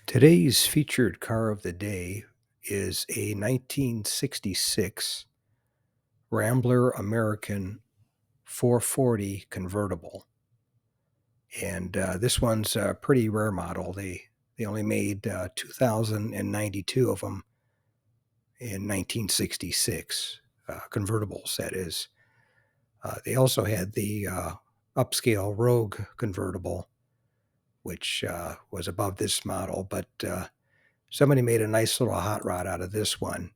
Today's featured car of the day is a 1966 Rambler American 440 convertible. And this one's a pretty rare model. They only made 2,092 of them in 1966, convertibles, that is. They also had the upscale Rogue convertible, which was above this model, but somebody made a nice little hot rod out of this one,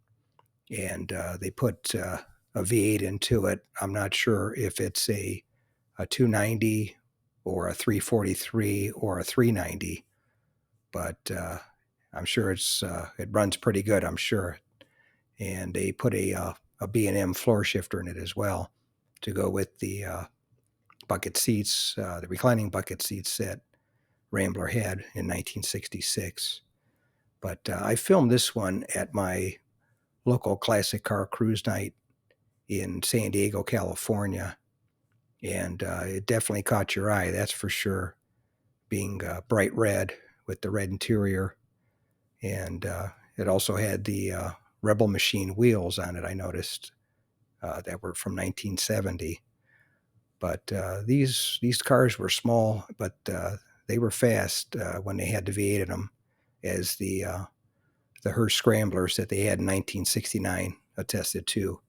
and they put a V8 into it. I'm not sure if it's a 290 or a 343 or a 390, but I'm sure it runs pretty good, I'm sure. And they put a B&M floor shifter in it as well to go with the bucket seats, the reclining bucket seats that Rambler had in 1966. But I filmed this one at my local classic car cruise night in San Diego, California, and it definitely caught your eye, that's for sure, being bright red with the red interior. And it also had the Rebel Machine wheels on it, I noticed, that were from 1970. But these cars were small, but they were fast when they had the V8 in them, as the Hearst Scramblers that they had in 1969 attested to.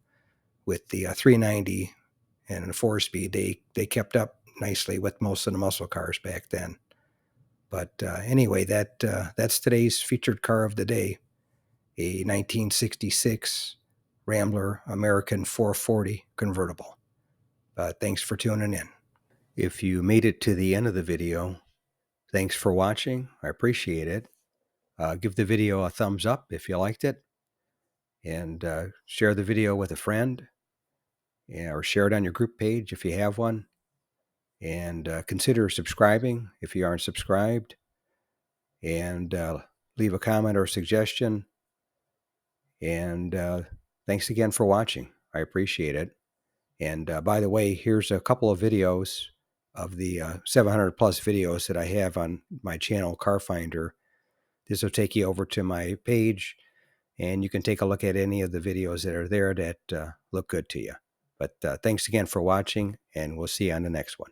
With the 390 and a 4-speed, they kept up nicely with most of the muscle cars back then. But anyway, that's today's featured car of the day, a 1966 Rambler American 440 convertible. Thanks for tuning in. If you made it to the end of the video, thanks for watching. I appreciate it. Give the video a thumbs up if you liked it, and share the video with a friend, or share it on your group page if you have one. And consider subscribing if you aren't subscribed, and leave a comment or suggestion. And thanks again for watching. I appreciate it. And by the way, here's a couple of videos of the 700 plus videos that I have on my channel, Car Finder. This will take you over to my page, and you can take a look at any of the videos that are there that look good to you. But thanks again for watching, and we'll see you on the next one.